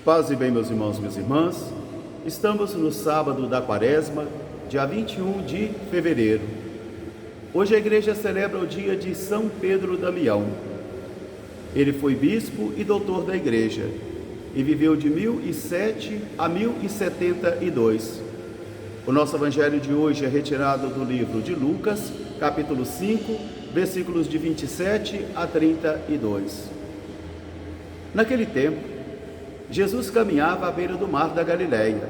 Paz e bem, meus irmãos e minhas irmãs. Estamos no sábado da Quaresma, dia 21 de fevereiro. Hoje a igreja celebra o dia de São Pedro Damião. Ele foi bispo e doutor da igreja e viveu de 1007 a 1072. O nosso evangelho de hoje é retirado do livro de Lucas, capítulo 5, versículos de 27 a 32. Naquele tempo, Jesus caminhava à beira do mar da Galileia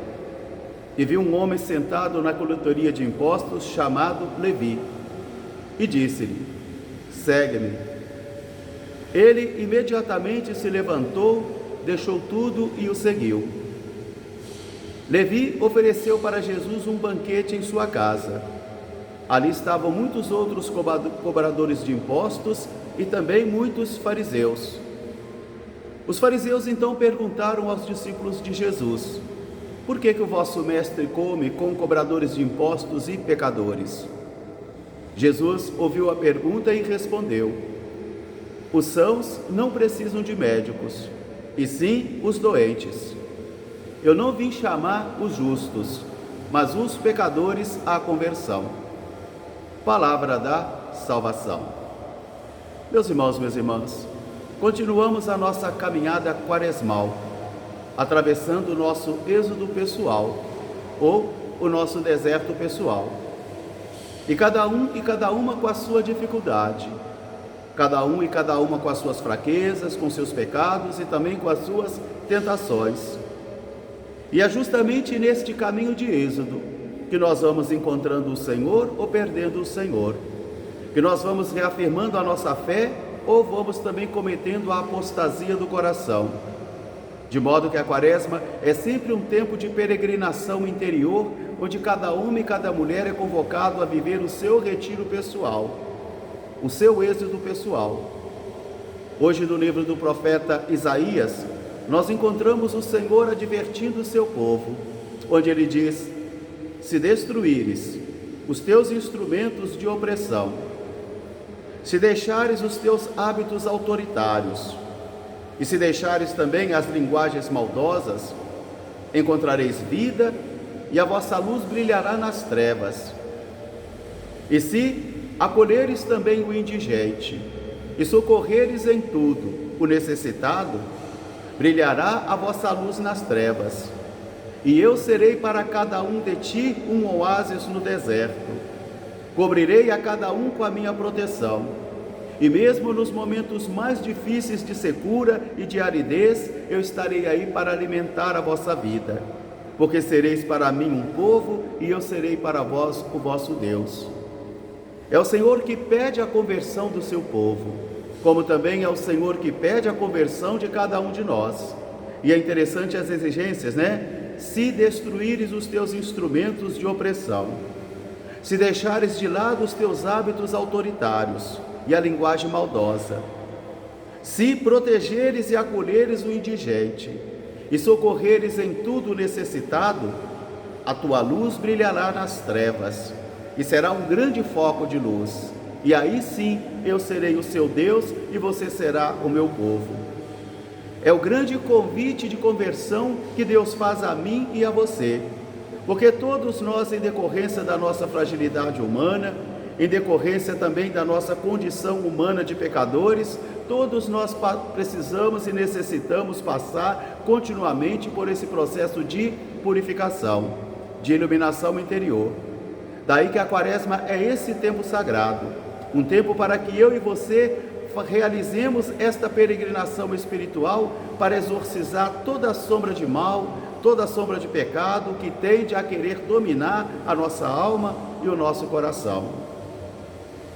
e viu um homem sentado na coletoria de impostos chamado Levi e disse-lhe: "Segue-me." Ele imediatamente se levantou, deixou tudo e o seguiu. Levi ofereceu para Jesus um banquete em sua casa. Ali estavam muitos outros cobradores de impostos e também muitos fariseus. Os fariseus então perguntaram aos discípulos de Jesus: "Por que o vosso mestre come com cobradores de impostos e pecadores?" Jesus ouviu a pergunta e respondeu: "Os sãos não precisam de médicos, e sim os doentes. Eu não vim chamar os justos, mas os pecadores à conversão." Palavra da salvação. Meus irmãos, minhas irmãs, continuamos a nossa caminhada quaresmal, atravessando o nosso êxodo pessoal, ou o nosso deserto pessoal. E cada um e cada uma com a sua dificuldade, cada um e cada uma com as suas fraquezas, com seus pecados e também com as suas tentações. E é justamente neste caminho de êxodo que nós vamos encontrando o Senhor ou perdendo o Senhor, que nós vamos reafirmando a nossa fé ou vamos também cometendo a apostasia do coração. De modo que a Quaresma é sempre um tempo de peregrinação interior, onde cada homem e cada mulher é convocado a viver o seu retiro pessoal, o seu êxodo pessoal. Hoje, no livro do profeta Isaías, nós encontramos o Senhor advertindo o seu povo, onde ele diz: "Se destruíres os teus instrumentos de opressão, se deixares os teus hábitos autoritários, e se deixares também as linguagens maldosas, encontrareis vida, e a vossa luz brilhará nas trevas. E se acolheres também o indigente, e socorreres em tudo o necessitado, brilhará a vossa luz nas trevas. E eu serei para cada um de ti um oásis no deserto. Cobrirei a cada um com a minha proteção. E mesmo nos momentos mais difíceis de secura e de aridez, eu estarei aí para alimentar a vossa vida. Porque sereis para mim um povo, e eu serei para vós o vosso Deus." É o Senhor que pede a conversão do seu povo, como também é o Senhor que pede a conversão de cada um de nós. E é interessante as exigências, né? "Se destruíres os teus instrumentos de opressão, se deixares de lado os teus hábitos autoritários e a linguagem maldosa, se protegeres e acolheres o indigente, e socorreres em tudo o necessitado, a tua luz brilhará nas trevas, e será um grande foco de luz. E aí sim eu serei o seu Deus, e você será o meu povo." É o grande convite de conversão que Deus faz a mim e a você, porque todos nós, em decorrência da nossa fragilidade humana, em decorrência também da nossa condição humana de pecadores, todos nós precisamos e necessitamos passar continuamente por esse processo de purificação, de iluminação interior. Daí que a Quaresma é esse tempo sagrado, um tempo para que eu e você realizemos esta peregrinação espiritual para exorcizar toda a sombra de mal, toda a sombra de pecado que tende a querer dominar a nossa alma e o nosso coração.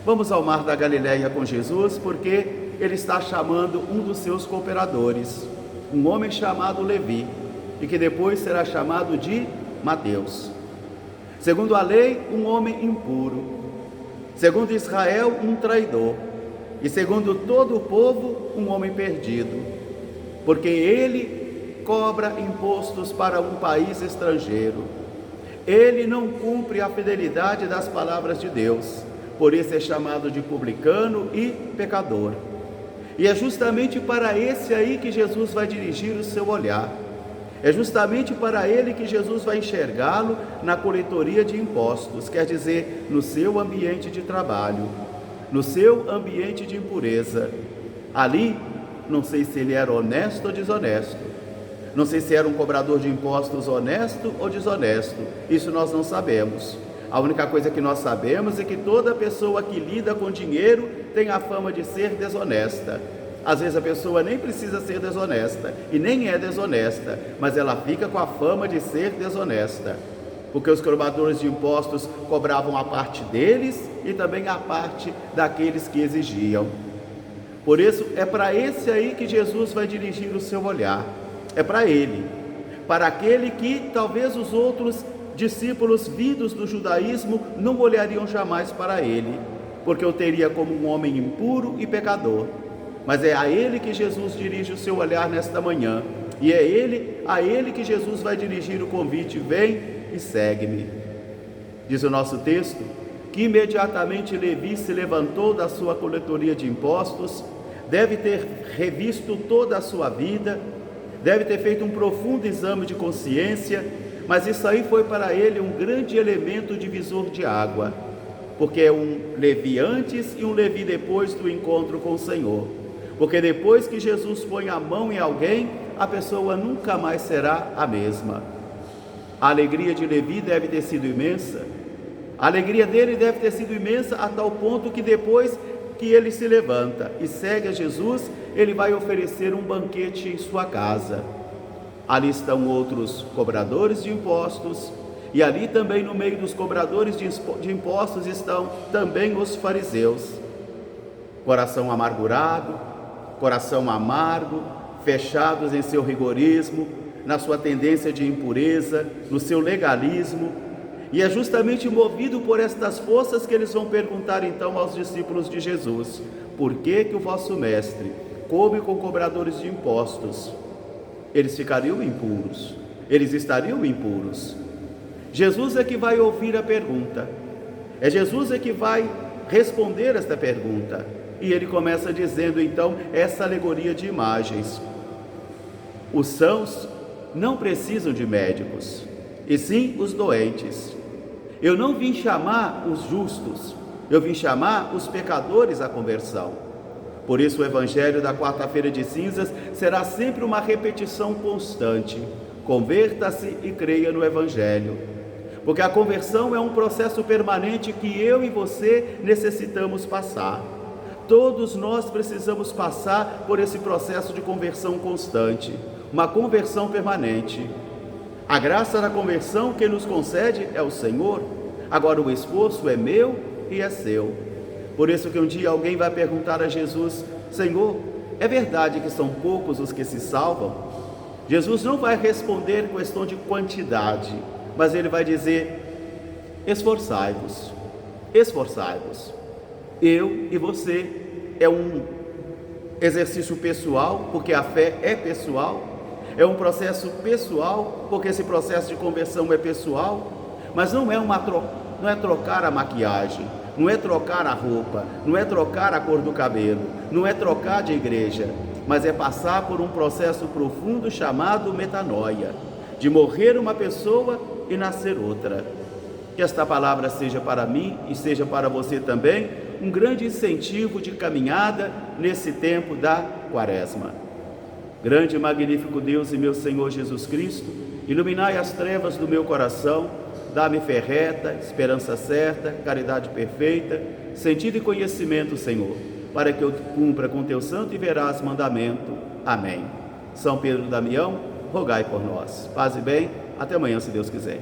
Vamos ao mar da Galileia com Jesus, porque ele está chamando um dos seus cooperadores, um homem chamado Levi, e que depois será chamado de Mateus. Segundo a lei, um homem impuro. Segundo Israel, um traidor. E segundo todo o povo, um homem perdido. Porque ele cobra impostos para um país estrangeiro. Ele não cumpre a fidelidade das palavras de Deus. Por isso é chamado de publicano e pecador. E é justamente para esse aí que Jesus vai dirigir o seu olhar. É justamente para ele que Jesus vai enxergá-lo na coletoria de impostos, quer dizer, no seu ambiente de trabalho, no seu ambiente de impureza. Ali, não sei se ele era honesto ou desonesto, não sei se era um cobrador de impostos honesto ou desonesto, isso nós não sabemos. A única coisa que nós sabemos é que toda pessoa que lida com dinheiro tem a fama de ser desonesta. Às vezes a pessoa nem precisa ser desonesta e nem é desonesta, mas ela fica com a fama de ser desonesta, porque os cobradores de impostos cobravam a parte deles e também a parte daqueles que exigiam. Por isso é para esse aí que Jesus vai dirigir o seu olhar, é para ele, para aquele que talvez os outros discípulos vindos do judaísmo não olhariam jamais para ele, porque o teria como um homem impuro e pecador. Mas é a ele que Jesus dirige o seu olhar nesta manhã, e é a ele que Jesus vai dirigir o convite: vem e segue-me. Diz o nosso texto que imediatamente Levi se levantou da sua coletoria de impostos, deve ter revisto toda a sua vida, deve ter feito um profundo exame de consciência, mas isso aí foi para ele um grande elemento divisor de água, porque é um Levi antes e um Levi depois do encontro com o Senhor. Porque depois que Jesus põe a mão em alguém, a pessoa nunca mais será a mesma. A alegria de Levi deve ter sido imensa. A alegria dele deve ter sido imensa a tal ponto que depois que ele se levanta e segue a Jesus, ele vai oferecer um banquete em sua casa. Ali estão outros cobradores de impostos, e ali também no meio dos cobradores de impostos estão também os fariseus. Coração amargurado, coração amargo, fechados em seu rigorismo, na sua tendência de impureza, no seu legalismo, e é justamente movido por estas forças que eles vão perguntar então aos discípulos de Jesus: por que que o vosso mestre come com cobradores de impostos? Eles ficariam impuros, eles estariam impuros. Jesus é que vai ouvir a pergunta, é Jesus é que vai responder esta pergunta. E ele começa dizendo então essa alegoria de imagens: os sãos não precisam de médicos, e sim os doentes. Eu não vim chamar os justos, eu vim chamar os pecadores à conversão. Por isso o evangelho da quarta-feira de cinzas será sempre uma repetição constante: converta-se e creia no evangelho. Porque a conversão é um processo permanente que eu e você necessitamos passar. Todos nós precisamos passar por esse processo de conversão constante, uma conversão permanente. A graça da conversão que nos concede é o Senhor, agora o esforço é meu e é seu. Por isso que um dia alguém vai perguntar a Jesus: Senhor, é verdade que são poucos os que se salvam? Jesus não vai responder questão de quantidade, mas ele vai dizer: esforçai-vos, esforçai-vos. Eu e você é um exercício pessoal, porque a fé é pessoal, é um processo pessoal, porque esse processo de conversão é pessoal, mas não é trocar a maquiagem, não é trocar a roupa, não é trocar a cor do cabelo, não é trocar de igreja, mas é passar por um processo profundo chamado metanoia, de morrer uma pessoa e nascer outra. Que esta palavra seja para mim e seja para você também um grande incentivo de caminhada nesse tempo da Quaresma. Grande e magnífico Deus e meu Senhor Jesus Cristo, iluminai as trevas do meu coração, dá-me fé reta, esperança certa, caridade perfeita, sentido e conhecimento, Senhor, para que eu cumpra com teu santo e veraz mandamento. Amém. São Pedro Damião, rogai por nós. Paz e bem, até amanhã, se Deus quiser.